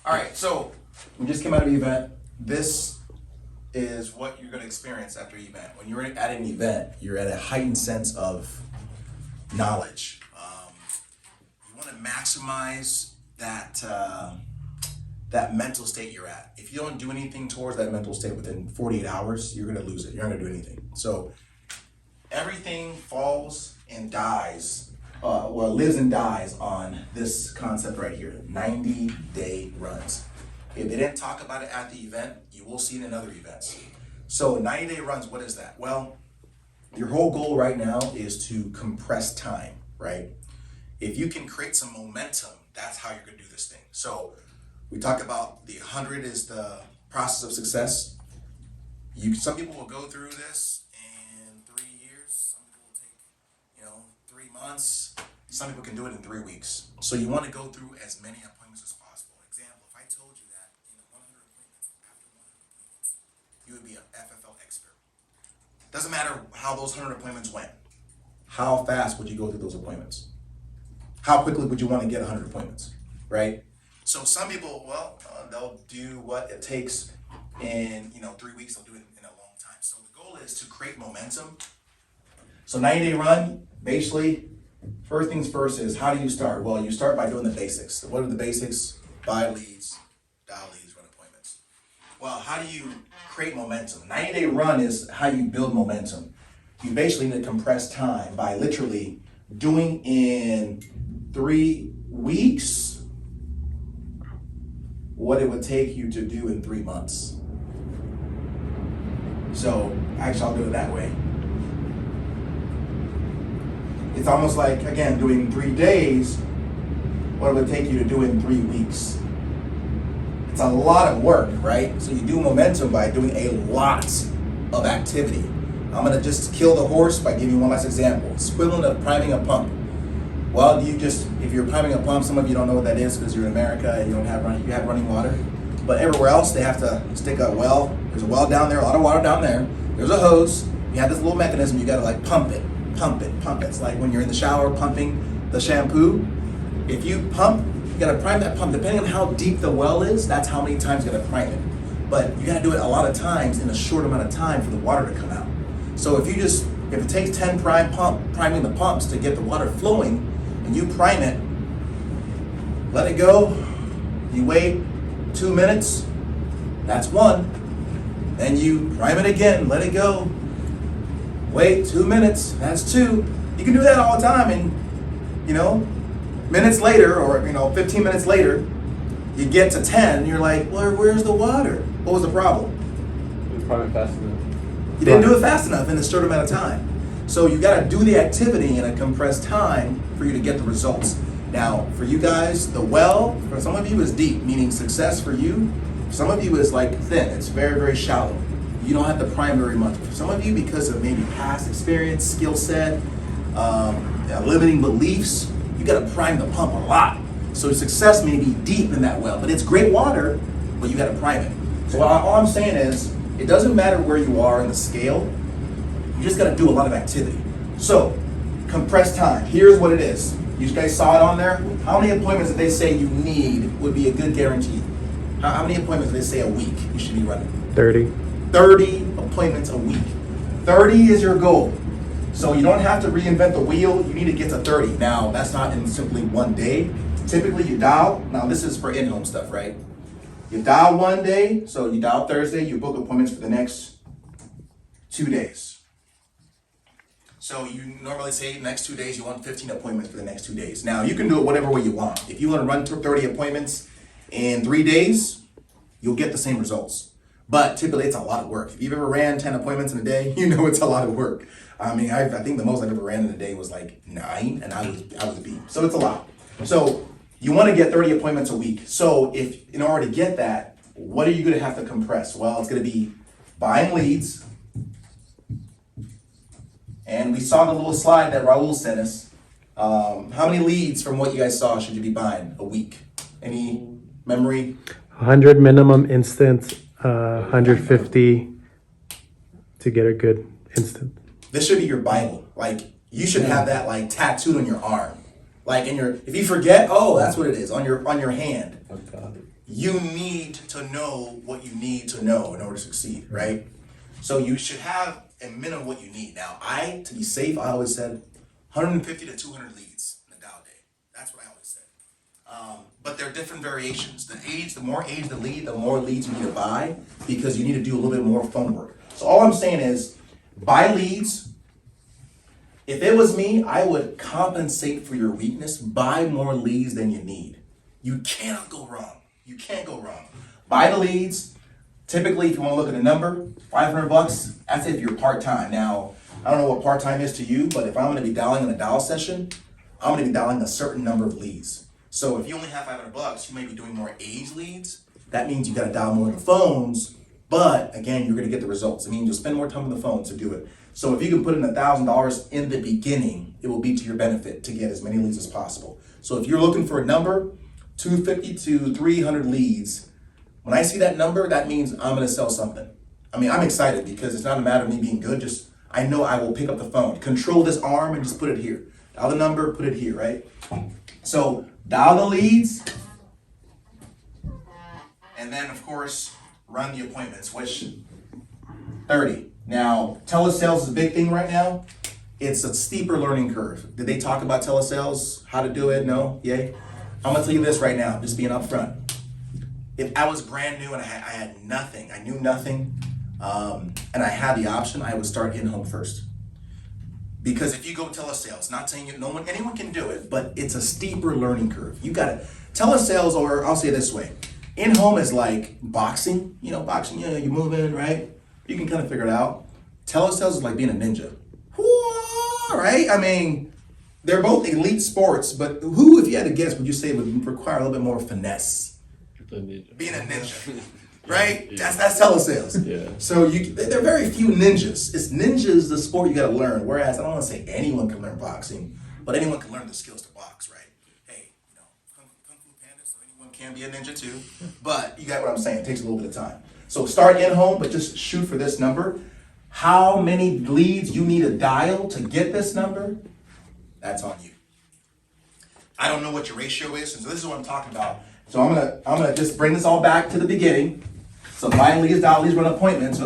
All right, so we just came out of the event. This is what you're going to experience after the event. When you're at an event, you're at a heightened sense of knowledge. You want to maximize that mental state you're at. If you don't do anything towards that mental state within 48 hours, you're going to lose it. You're not going to do anything. So everything falls and dies, lives and dies on this concept right here, 90-day runs. If they didn't talk about it at the event, you will see it in other events. So 90-day runs, what is that? Well, your whole goal right now is to compress time, right? If you can create some momentum, that's how you're gonna do this thing. So we talk about the 100 is the process of success. Some people will go through this in 3 years. Some people will take, 3 months. Some people can do it in 3 weeks. So you want to go through as many appointments as possible. Example, if I told you that in 100 appointments, after 100 appointments, you would be an FFL expert. Doesn't matter how those 100 appointments went. How fast would you go through those appointments? How quickly would you want to get 100 appointments, right? So some people, they'll do what it takes in 3 weeks. They'll do it in a long time. So the goal is to create momentum. So 90-day run, basically, first things first is how do you start? Well, you start by doing the basics. What are the basics? Buy leads, dial leads, run appointments. Well, how do you create momentum? 90-day run is how you build momentum. You basically need to compress time by literally doing in 3 weeks what it would take you to do in 3 months. So actually I'll do it that way. It's almost like, again, doing 3 days, what it would take you to do in 3 weeks. It's a lot of work, right? So you do momentum by doing a lot of activity. I'm gonna just kill the horse by giving you one last example. It's equivalent of priming a pump. Well, if you're priming a pump, some of you don't know what that is because you're in America, you have running water. But everywhere else, they have to stick a well. There's a well down there, a lot of water down there. There's a hose. You have this little mechanism, you gotta pump it. It's like when you're in the shower pumping the shampoo. If you pump, you gotta prime that pump. Depending on how deep the well is, that's how many times you gotta prime it. But you gotta do it a lot of times in a short amount of time for the water to come out. So if it takes 10 priming the pumps to get the water flowing, and you prime it, let it go, you wait 2 minutes, that's 1. Then you prime it again, let it go. Wait 2 minutes, that's 2. You can do that all the time, and minutes later, or 15 minutes later, you get to 10, and you're like, well, where's the water? What was the problem? You didn't prime it fast enough. You didn't do it fast enough in a short amount of time. So you gotta do the activity in a compressed time for you to get the results. Now, for you guys, the well, for some of you is deep, meaning success for you. For some of you is like thin, it's very, very shallow. You don't have to prime very much. For some of you, because of maybe past experience, skill set, limiting beliefs, you gotta prime the pump a lot. So success may be deep in that well, but it's great water, but you gotta prime it. So all I'm saying is, it doesn't matter where you are in the scale, you just gotta do a lot of activity. So, compressed time, here's what it is. You guys saw it on there? How many appointments did they say you need would be a good guarantee? How many appointments did they say a week you should be running? 30. 30 appointments a week. 30 is your goal. So you don't have to reinvent the wheel, you need to get to 30. Now, that's not in simply one day. Typically you dial, now this is for in-home stuff, right? You dial one day, so you dial Thursday, you book appointments for the next 2 days. So you normally say next 2 days, you want 15 appointments for the next 2 days. Now you can do it whatever way you want. If you want to run 30 appointments in 3 days, you'll get the same results. But typically it's a lot of work. If you've ever ran 10 appointments in a day, you know it's a lot of work. I mean, I think the most I've ever ran in a day was like 9, and I was beat. So it's a lot. So you want to get 30 appointments a week. So if in order to get that, what are you going to have to compress? Well, it's going to be buying leads. And we saw the little slide that Raul sent us. How many leads from what you guys saw should you be buying a week? Any memory? 100 minimum instant, 150 to get a good instant. This should be your Bible. Like, you should have that like tattooed on your arm. Like if you forget, oh, that's what it is, on your hand. Oh, God. You need to know what you need to know in order to succeed, right? So you should have a minimum what you need. Now, to be safe, I always said 150 to 200 leads in a Dow day. That's what I always said. But there are different variations. The more age the lead, the more leads you need to buy because you need to do a little bit more phone work. So all I'm saying is buy leads. If it was me, I would compensate for your weakness. Buy more leads than you need. You cannot go wrong. You can't go wrong. Buy the leads. Typically, if you want to look at a number, $500. That's if you're part-time. Now, I don't know what part-time is to you, but if I'm going to be dialing in a dial session, I'm going to be dialing a certain number of leads. So if you only have $500, you may be doing more age leads. That means you got to dial more of the phones, but again, you're going to get the results. I mean, you'll spend more time on the phone to do it. So if you can put in $1,000 in the beginning, it will be to your benefit to get as many leads as possible. So if you're looking for a number, 250 to 300 leads, when I see that number, that means I'm going to sell something. I mean, I'm excited because it's not a matter of me being good. Just, I know I will pick up the phone, control this arm and just put it here. Dial the number, put it here, right? So dial the leads. And then, of course, run the appointments, which 30. Now, telesales is a big thing right now. It's a steeper learning curve. Did they talk about telesales, how to do it? No? Yay? I'm going to tell you this right now, just being upfront. If I was brand new and I had nothing, I knew nothing, and I had the option, I would start in-home first. Because if you go telesales, not saying anyone can do it, but it's a steeper learning curve. You got to, telesales, or I'll say it this way, in-home is like boxing. Boxing, you're moving, right? You can kind of figure it out. Telesales is like being a ninja. Right? I mean, they're both elite sports, but who, if you had to guess, would you say would require a little bit more finesse? Being a ninja, right? Yeah. That's telesales. Yeah. So there are very few ninjas. Ninjas the sport you got to learn. Whereas I don't want to say anyone can learn boxing, but anyone can learn the skills to box, right? Hey, Kung Fu Panda, so anyone can be a ninja too. But you got what I'm saying. It takes a little bit of time. So start in home, but just shoot for this number. How many leads you need to dial to get this number? That's on you. I don't know what your ratio is, so this is what I'm talking about. So I'm gonna just bring this all back to the beginning. So buy leads, dial leads, run appointments.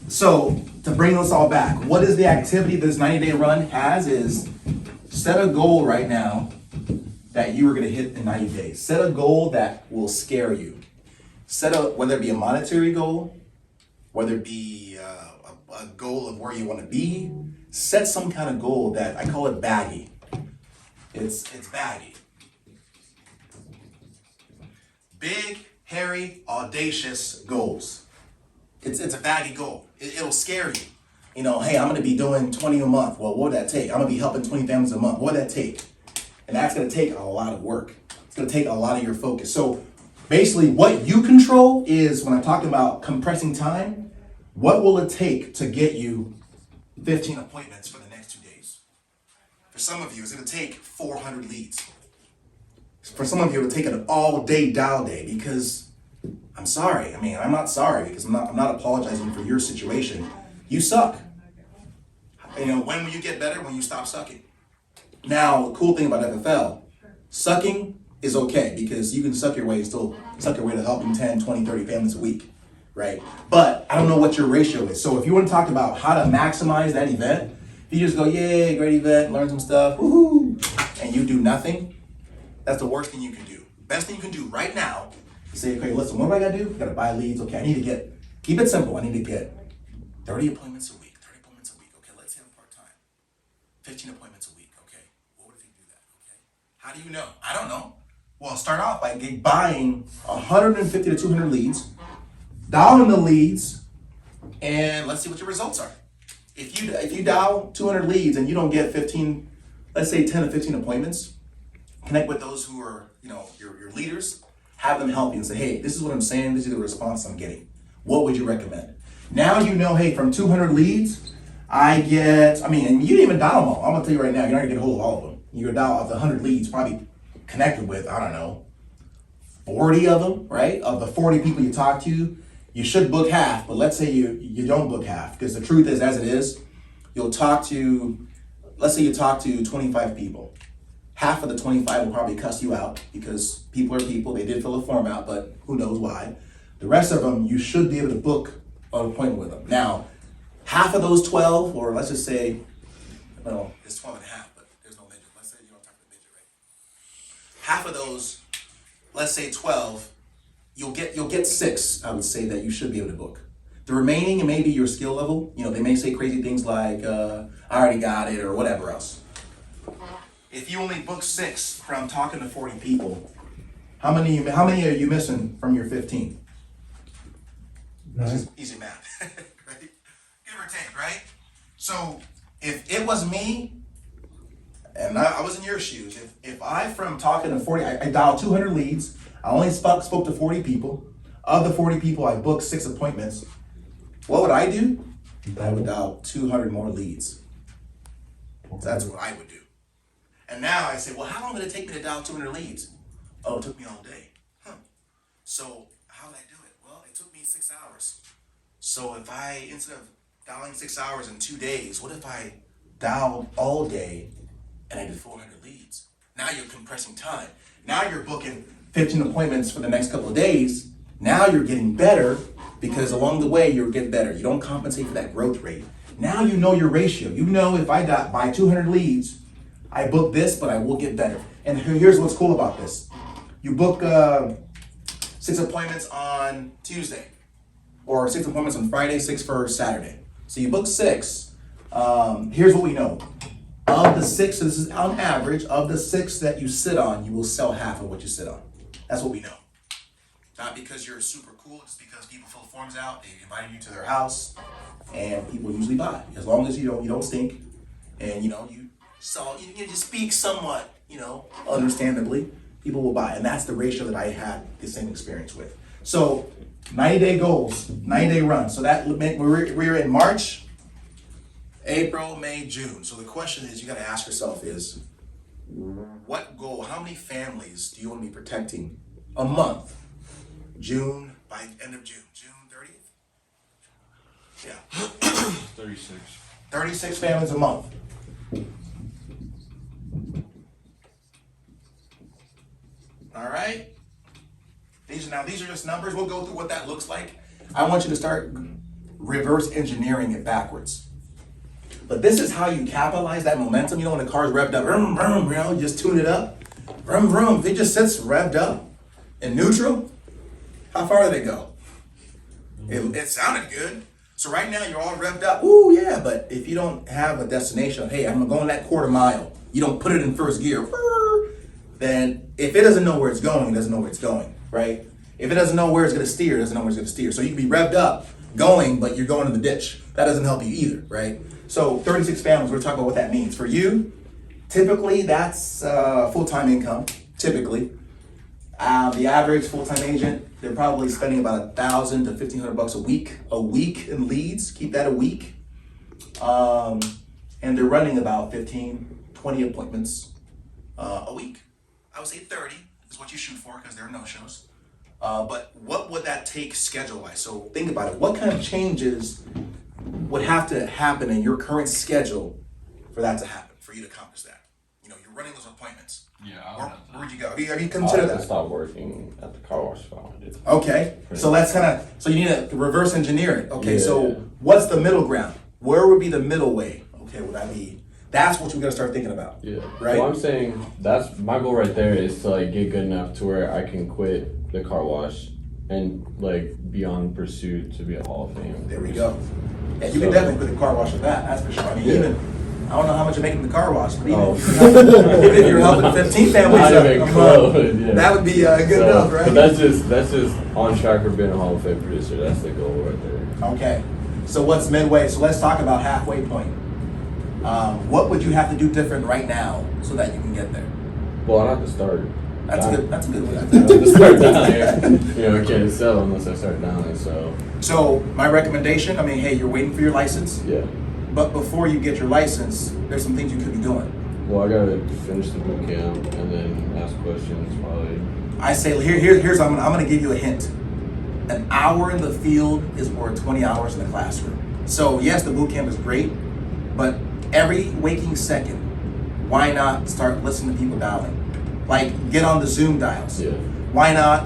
So to bring this all back, what is the activity this 90-day run has is set a goal right now that you are gonna hit in 90 days. Set a goal that will scare you. Whether it be a monetary goal, whether it be a goal of where you want to be, set some kind of goal that I call it baggy. It's baggy. Big, hairy, audacious goals. It's a baggy goal. It'll scare you. Hey, I'm going to be doing 20 a month. Well, what would that take? I'm going to be helping 20 families a month. What would that take? And that's going to take a lot of work. It's going to take a lot of your focus. So basically, what you control is, when I'm talking about compressing time, what will it take to get you 15 appointments for the next 2 days? For some of you, it's going to take 400 leads. For some of you, it'll take an all-day dial day because I'm sorry. I mean, I'm not sorry because I'm not apologizing for your situation. You suck. When will you get better? When you stop sucking. Now, the cool thing about FFL, sucking is okay because you can suck your way to helping 10, 20, 30 families a week, right? But I don't know what your ratio is. So if you want to talk about how to maximize that event, if you just go, yay, great event, learn some stuff, woohoo, and you do nothing, that's the worst thing you can do. Best thing you can do right now is say, okay, listen, what do I got to do? I got to buy leads. Okay, I need to get, keep it simple. I need to get 30 appointments a week, 30 appointments a week. Okay, let's say I'm part-time. 15 appointments a week. Okay, what would if you do that? Okay, how do you know? I don't know. Well, start off by buying 150 to 200 leads, dialing the leads, and let's see what your results are. If you dial 200 leads and you don't get 15, let's say 10 to 15 appointments, connect with those who are, your leaders, have them help you and say, hey, this is what I'm saying, this is the response I'm getting. What would you recommend? Now hey, from 200 leads, and you didn't even dial them all. I'm gonna tell you right now, you're not gonna get a hold of all of them. You're gonna dial of the 100 leads, probably connected with, 40 of them, right? Of the 40 people you talk to, you should book half, but let's say you don't book half, because the truth is, as it is, let's say you talk to 25 people. half of the 25 will probably cuss you out because people are people. They did fill a form out, but who knows why. The rest of them, you should be able to book an appointment with them. Now, half of those 12, or let's just say, well, it's 12 and a half, but there's no midget. Let's say you don't talk to the midget, right? Half of those, let's say 12, you'll get 6, I would say, that you should be able to book. The remaining, and maybe your skill level, they may say crazy things like, I already got it, or whatever else. If you only book 6 from talking to 40 people, how many are you missing from your 15? Just easy math, right? Give or take, right? So if it was me, and I was in your shoes, if I, from talking to 40, I dialed 200 leads, I only spoke to 40 people. Of the 40 people, I booked 6 appointments. What would I do? I would dial 200 more leads. That's what I would do. And now I say, well, how long did it take me to dial 200 leads? Oh, it took me all day. So how did I do it? Well, it took me 6 hours. So if I, instead of dialing 6 hours in 2 days, what if I dialed all day and I did 400 leads? Now you're compressing time. Now you're booking 15 appointments for the next couple of days. Now you're getting better because along the way you're getting better. You don't compensate for that growth rate. Now you know your ratio. You know if I buy 200 leads, I book this, but I will get better. And here's what's cool about this. You book 6 appointments on Tuesday, or 6 appointments on Friday, 6 for Saturday. So you book 6. Here's what we know. Of the 6, so this is on average, of the 6 that you sit on, you will sell half of what you sit on. That's what we know. Not because you're super cool, just because people fill forms out, they invite you to their house, and people usually buy. As long as you don't stink, and you just speak somewhat, understandably, people will buy. And that's the ratio that I had the same experience with. So 90-day goals, 90-day run. So that we're in March, April, May, June. So the question is, you got to ask yourself is, what goal, how many families do you want to be protecting a month? June, by end of June, June 30th? Yeah. 36. 36 families a month. All right. These are just numbers. We'll go through what that looks like. I want you to start reverse engineering it backwards. But this is how you capitalize that momentum. When the car's revved up, vroom, vroom, you just tune it up. Vroom, vroom. If it just sits revved up in neutral, how far do they go? It sounded good. So right now you're all revved up. Ooh, yeah. But if you don't have a destination, hey, I'm going that quarter mile. You don't put it in first gear. Then if it doesn't know where it's going, it doesn't know where it's going, right? If it doesn't know where it's going to steer, it doesn't know where it's going to steer. So you can be revved up, going, but you're going in the ditch. That doesn't help you either, right? So 36 families, we're talking about what that means. For you, typically that's full-time income, typically. The average full-time agent, they're probably spending about $1,000 to $1,500 a week in leads. Keep that a week. And they're running about 15, 20 appointments a week. I would say 30 is what you shoot for because there are no-shows. But what would that take schedule-wise? So think about it. What kind of changes would have to happen in your current schedule for that to happen, for you to accomplish that? You're running those appointments. Yeah, I would have to. Where'd you go? Have you considered that? Stop working at the car wash found. Okay, so let's so you need to reverse engineer it. Okay, Yeah. so what's the middle ground? Where would be the middle way? Okay, would that be? That's what we gotta start thinking about. Yeah. Right? Well, I'm saying that's my goal right there is to get good enough to where I can quit the car wash and be on pursuit to be a Hall of Fame. There we go. Yeah, you can definitely put the car wash with that. That's for sure. I mean, even I don't know how much you're making the car wash, but even if you're helping 15 families, that would be good enough, right? But that's just on track for being a Hall of Fame producer. That's the goal right there. Okay. So what's midway? So let's talk about halfway point. What would you have to do different right now so that you can get there? Well, I have to start. That's a good way. I have to start down there. I can't sell unless I start down there. So my recommendation, hey, you're waiting for your license. Yeah. But before you get your license, there's some things you could be doing. Well, I gotta finish the boot camp and then ask questions probably. I say here's I'm gonna give you a hint. An hour in the field is worth 20 hours in the classroom. So yes, the boot camp is great, but every waking second Why not start listening to people dialing? Like, get on the Zoom dials. Yeah. Why not,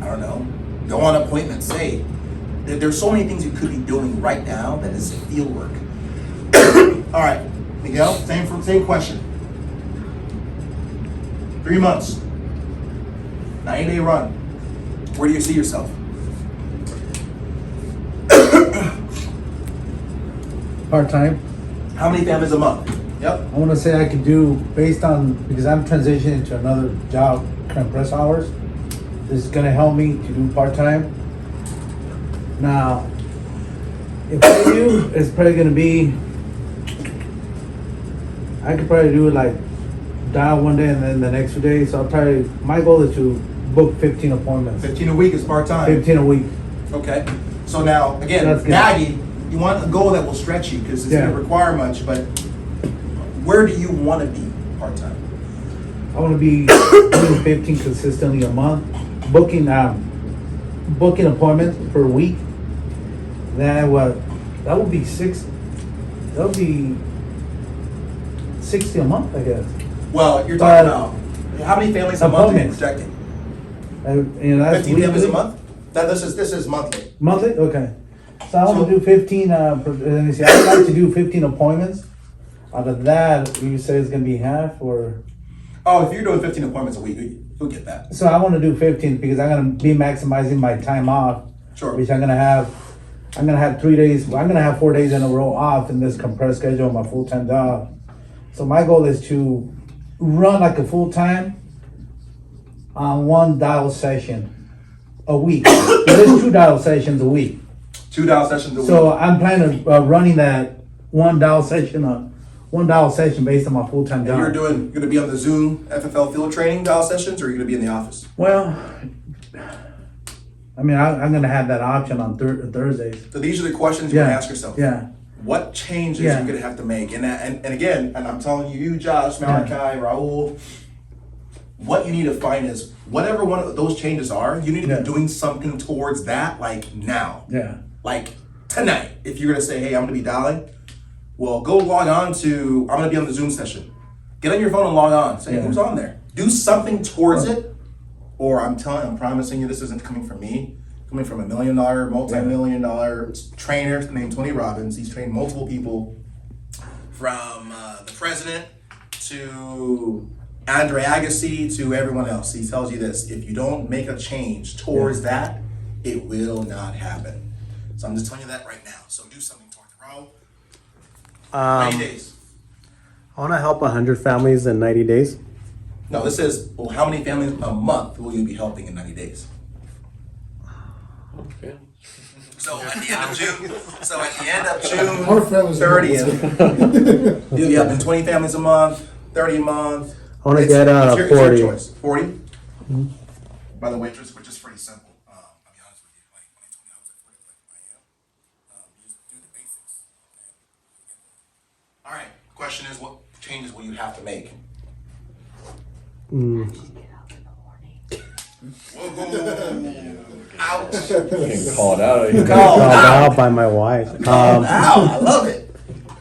I don't know, go on appointments? Say, there's so many things you could be doing right now that is field work. All right, Miguel, same question. 3 months, 90-day run. Where do you see yourself? Part-time. How many families a month? Yep. I want to say I could do based on, because I'm transitioning to another job, compress hours. This is gonna help me to do part-time. Now, if I do, it's probably gonna be, I could probably do like dial one day and then the next 2 days. So I'll probably, my goal is to book 15 appointments. 15 a week is part-time. 15 a week. Okay. So now, again, That's good. Maggie, you want a goal that will stretch you because it's Yeah. going to require much, but where do you want to be part-time? I want to be doing 15 consistently a month, booking appointments per week. Then that would be 60 a month, I guess. Well, you're talking about how many families a month are you Appointments. projecting? And that's 15 families a weekly? month? This is monthly. Monthly, okay. So I want So- to do 15. Let me see. I'd like to do 15 appointments. Out of that, you say it's gonna be half, or Oh, if you're doing 15 appointments a week, you'll get that. so I want to do 15 because I'm gonna be maximizing my time off, Sure. which I'm gonna have 3 days. I'm gonna have 4 days in a row off in this compressed schedule, my full-time job. So my goal is to run like a full-time on one dial session a week. There's 2 dial sessions a week. 2 dial sessions a week. So I'm planning on running that one dial session based on my full-time And job. you're going to be on the Zoom FFL field training dial sessions, or are you going to be in the office? Well, I mean, I'm gonna have that option on Thursdays. So these are the questions you want to ask yourself. Yeah. What changes Yeah. you're going to have to make? And again, and I'm telling you, Josh, Malachi, Raul, what you need to find is whatever one of those changes are, you need to Yeah. be doing something towards that, like now. Yeah. Like tonight. If you're going to say, hey, I'm going to be dialing, well, go log on to, I'm going to be on the Zoom session. Get on your phone and log on. Say, Yeah. who's on there? Do something towards it. Or I'm promising you this isn't coming from me. Coming from $1 million, multi-million dollar trainer named Tony Robbins. He's trained multiple people from the president to Andre Agassi to everyone else. He tells you this: if you don't make a change towards that, it will not happen. So I'm just telling you that right now. So do something towards it, bro. 90 days. I want to help 100 families in 90 days. No, this is, well, how many families a month will you be helping in 90 days? Okay. So at the end of June, Our families are 30th, you'll be helping 20 families a month, 30 a month. I want to It's get your 40. choice. 40? By the way, which is pretty simple. I'll be honest with you. Like, when they told me I was at 40, I was like, I am. You just do the basics. All right. Question is, what changes will you have to make? Whoa. Ouch. Getting called out. Called Called out. out by my wife. Ow, I love it.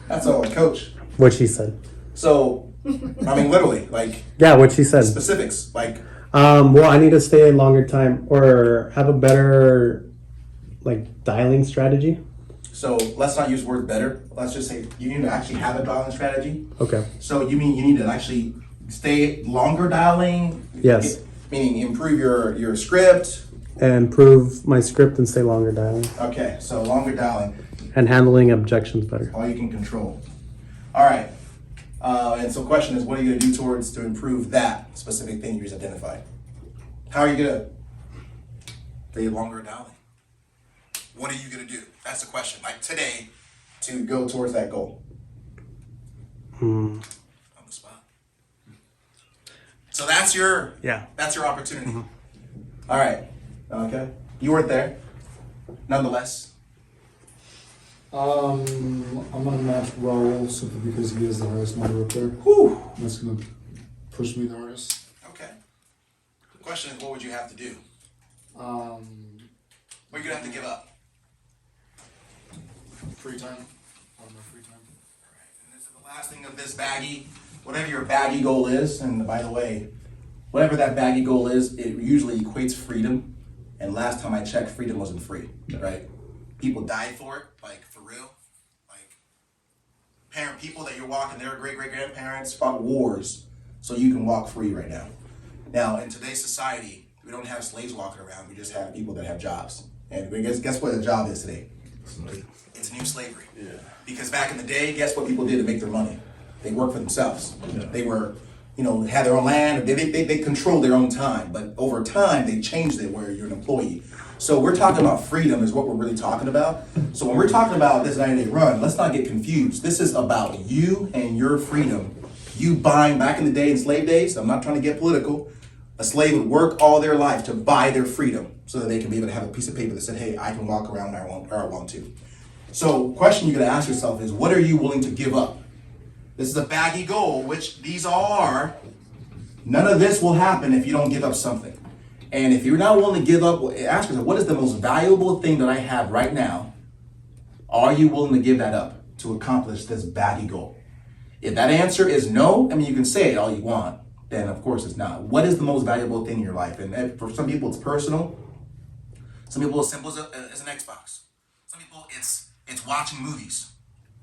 That's all, coach. What she said. So, I mean, literally, like, Yeah, what she said. specifics. Like, Well, I need to stay a longer time or have a better like dialing strategy. so let's not use the word better. Let's just say you need to actually have a dialing strategy. Okay. So you mean you need to actually stay longer dialing? Yes. Meaning improve your script. And improve my script and stay longer dialing. Okay, so longer dialing, And handling objections better. all you can control. All right. And so question is, what are you going to do to improve that specific thing you just identified? How are you going to stay longer dialing? What are you going to do? That's the question. Like today, to go towards that goal. On the spot. So that's your opportunity. All right. Okay. You weren't there. Nonetheless. I'm gonna match Raul simply because he is the highest number up there. Whew. That's gonna push me the hardest. Okay. The question is, what would you have to do? What are you gonna have to give up? Free time. All my free time. All right. And this is the last thing of this baggie. whatever your baggy goal is, and by the way, whatever that baggy goal is, it usually equates freedom. And last time I checked, freedom wasn't free, right? People died for it, like for real. Like people that you're walking, their great-great-grandparents fought wars so you can walk free right now. Now, in today's society, we don't have slaves walking around. We just have people that have jobs. And guess what the job is today? It's new slavery. Yeah. Because back in the day, guess what people did to make their money? They worked for themselves. They were, had their own land. They controlled their own time. But over time, they changed it where you're an employee. So we're talking about freedom is what we're really talking about. So when we're talking about this 90-day run, let's not get confused. This is about you and your freedom. You buying, back in the day, in slave days, I'm not trying to get political, a slave would work all their life to buy their freedom so that they can be able to have a piece of paper that said, hey, I can walk around where I want to. So question you gotta ask yourself is, what are you willing to give up? This is a baggy goal, which these are. None of this will happen if you don't give up something. And if you're not willing to give up, ask yourself, what is the most valuable thing that I have right now? Are you willing to give that up to accomplish this baggy goal? If that answer is no, you can say it all you want, then of course it's not. What is the most valuable thing in your life? And for some people it's personal. Some people it's simple as an Xbox. Some people it's watching movies.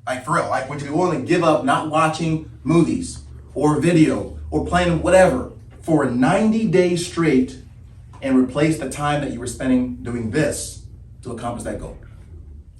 Like for real, like would you be willing to give up not watching movies or video or playing whatever for 90 days straight and replace the time that you were spending doing this to accomplish that goal?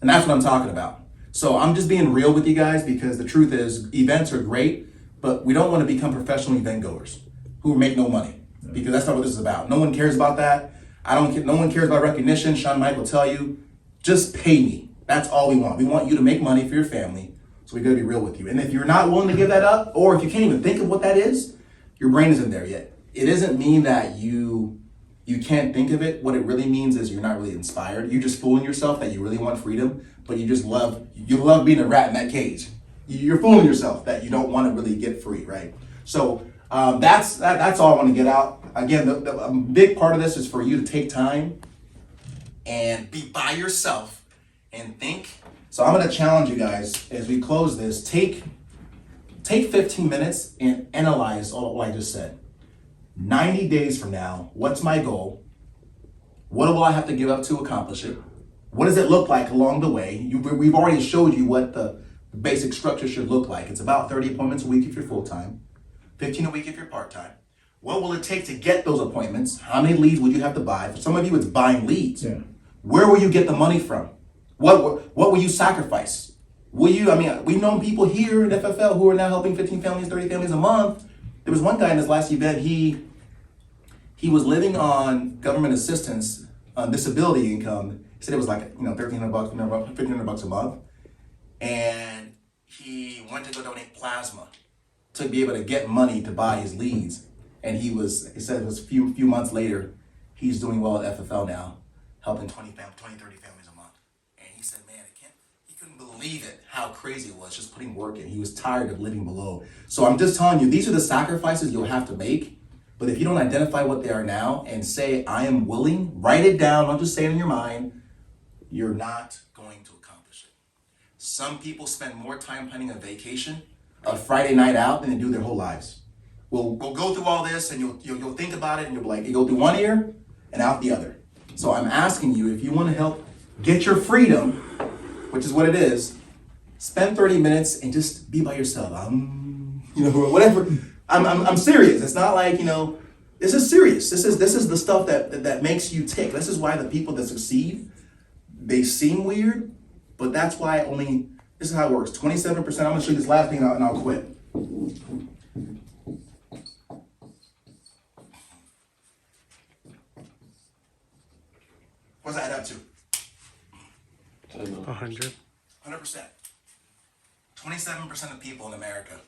And that's what I'm talking about. So I'm just being real with you guys because the truth is events are great, but we don't want to become professional event goers who make no money because that's not what this is about. No one cares about that. No one cares about recognition. Sean Mike will tell you, just pay me. That's all we want. We want you to make money for your family. So we got to be real with you. And if you're not willing to give that up, or if you can't even think of what that is, your brain isn't there yet. It doesn't mean that you can't think of it. What it really means is you're not really inspired. You're just fooling yourself that you really want freedom, but you love being a rat in that cage. You're fooling yourself that you don't want to really get free, right? So that's all I want to get out. Again, the big part of this is for you to take time and be by yourself and think. So I'm going to challenge you guys as we close this. Take 15 minutes and analyze all what I just said. 90 days from now, what's my goal? What will I have to give up to accomplish it? What does it look like along the way? We've already showed you what the basic structure should look like. It's about 30 appointments a week if you're full-time, 15 a week if you're part-time. What will it take to get those appointments? How many leads would you have to buy? For some of you, it's buying leads. Yeah. Where will you get the money from? What will you sacrifice? We've known people here at FFL who are now helping 15 families, 30 families a month. There was one guy in his last event, he was living on government assistance, disability income. He said it was like, $1,300, $1,500 a month. And he went to go donate plasma to be able to get money to buy his leads. And he said it was a few months later, he's doing well at FFL now, helping 20, 30 families a month. And he said, man, he couldn't believe it, how crazy it was just putting work in. He was tired of living below. So I'm just telling you, these are the sacrifices you'll have to make. But if you don't identify what they are now and say, I am willing, write it down, don't just say it in your mind, you're not going to accomplish it. Some people spend more time planning a vacation, a Friday night out, than they do their whole lives. We'll go through all this and you'll think about it and you'll be like, you go through one ear and out the other. So I'm asking you, if you want to help get your freedom, which is what it is, spend 30 minutes and just be by yourself. Whatever. I'm serious. It's not like, this is serious. This is the stuff that makes you tick. This is why the people that succeed, they seem weird, but that's why this is how it works. 27%, I'm gonna show you this last thing and I'll quit. What's that add up to? 100. 100%. 27% of people in America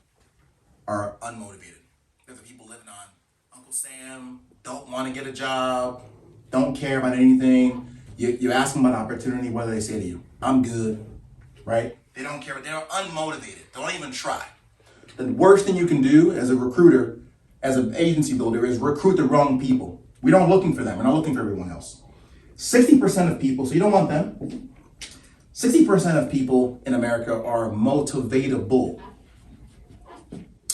are unmotivated. They're the people living on Uncle Sam, don't want to get a job, don't care about anything. You ask them about opportunity, what do they say to you? I'm good, right? They don't care, but they're unmotivated. Don't even try. The worst thing you can do as a recruiter, as an agency builder, is recruit the wrong people. We're not looking for them. We're not looking for everyone else. 60% of people, so you don't want them. 60% of people in America are motivatable.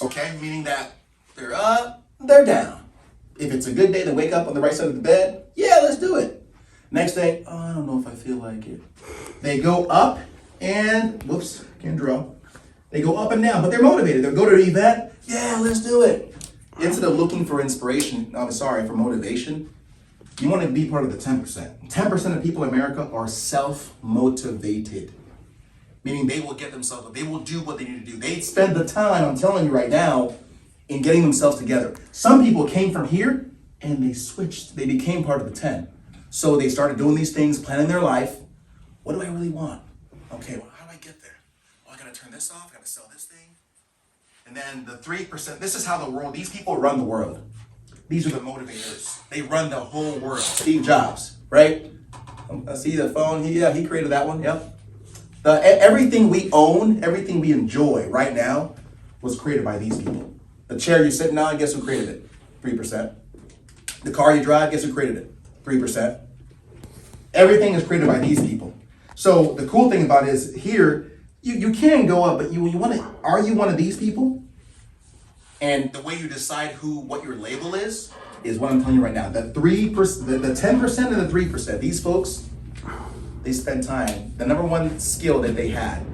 Okay, meaning that they're up, they're down. If it's a good day, they wake up on the right side of the bed. Yeah, let's do it. Next day, oh, I don't know if I feel like it. They go up and, whoops, can't draw. They go up and down, but they're motivated. They'll go to the event. Yeah, let's do it. Instead of looking for inspiration, for motivation, you want to be part of the 10%. 10% of people in America are self-motivated. Meaning they will get themselves, they will do what they need to do. They spend the time, I'm telling you right now, in getting themselves together. Some people came from here and they switched. They became part of the 10. So they started doing these things, planning their life. What do I really want? Okay, well, how do I get there? Well, I gotta turn this off, I gotta sell this thing. And then the 3%, this is how the world, these people run the world. These are the motivators. They run the whole world. Steve Jobs, right? I see the phone, he created that one, yep. Everything we own, everything we enjoy right now was created by these people. The chair you're sitting on, guess who created it? 3%. The car you drive, guess who created it? 3%. Everything is created by these people. So the cool thing about it is here, you can go up, but you want to, are you one of these people? And the way you decide what your label is what I'm telling you right now. The 3%, the 10% and the 3%, these folks, they spend time. The number one skill that they had,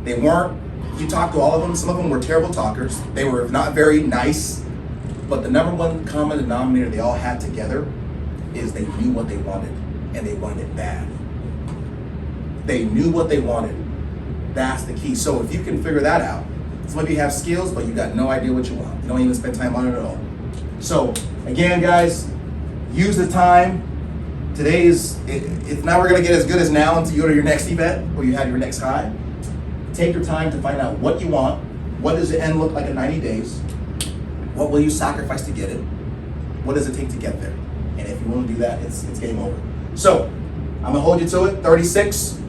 they weren't, you talk to all of them, some of them were terrible talkers. They were not very nice, but the number one common denominator they all had together is they knew what they wanted, and they wanted it bad. They knew what they wanted. That's the key. So if you can figure that out, some of you have skills, but you got no idea what you want. You don't even spend time on it at all. So again, guys, use the time. Today is, it's not we're gonna get as good as now until you go to your next event or you have your next high. Take your time to find out what you want. What does the end look like in 90 days? What will you sacrifice to get it? What does it take to get there? And if you want to do that, it's game over. So I'm gonna hold you to it. 36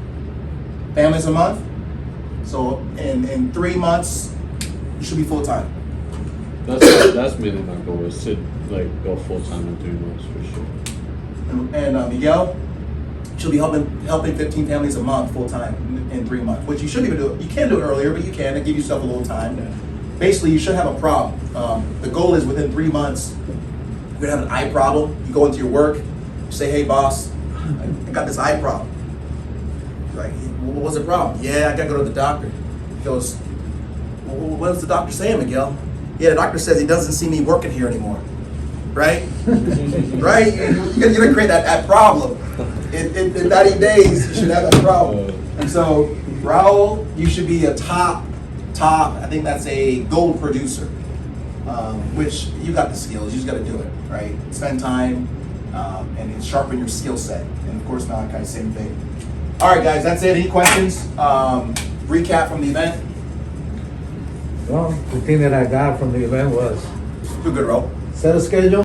families a month. So in 3 months, you should be full time. That's mainly my goal, is to like go full time in 3 months for sure. And Miguel, she'll be helping 15 families a month full time in 3 months, which you should even do. You can do it earlier, but you can to give yourself a little time. Basically, you should have a problem. The goal is within 3 months, you're gonna have an eye problem. You go into your work, you say, "Hey, boss, I got this eye problem." You're like, "What was the problem?" "Yeah, I gotta go to the doctor." He goes, "Well, what does the doctor say, Miguel?" "Yeah, the doctor says he doesn't see me working here anymore." Right? Right? You're gonna create that problem. In 90 days, you should have that problem. And so, Raul, you should be a top, I think that's a gold producer, which you got the skills, you just gotta do it, right? Spend time and sharpen your skill set. And of course, Malachi, same thing. All right, guys, that's it. Any questions? Recap from the event? Well, the thing that I got from the event was Feel good, Raul. set a schedule.